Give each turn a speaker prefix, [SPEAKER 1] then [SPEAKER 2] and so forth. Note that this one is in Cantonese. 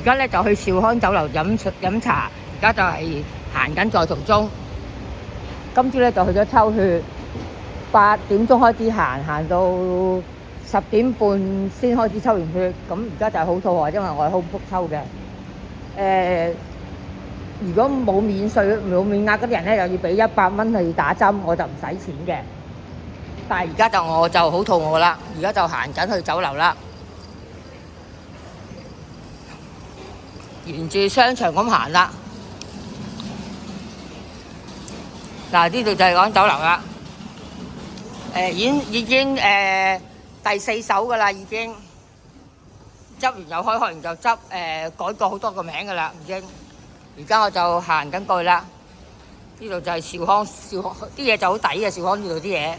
[SPEAKER 1] 家咧就去兆康酒樓飲茶，而家就係行緊在途中。今朝咧就去咗抽血，8點鐘開始行，行到10點半先開始抽完血。咁而家就係好肚餓，因為我係空腹抽嘅。如果冇免額嗰啲人咧，又要俾100蚊去打針，我就唔使錢嘅。但係而家我就好肚餓啦，而家就行緊去酒樓啦，沿住商場咁行啦。嗱，呢度就係講酒樓啦。已經第4手噶啦，已經執完又開完就執，改過好多個名噶啦，已經。而家我就行緊過去啦。呢度就係兆康啲嘢就好抵嘅，兆康呢度啲嘢。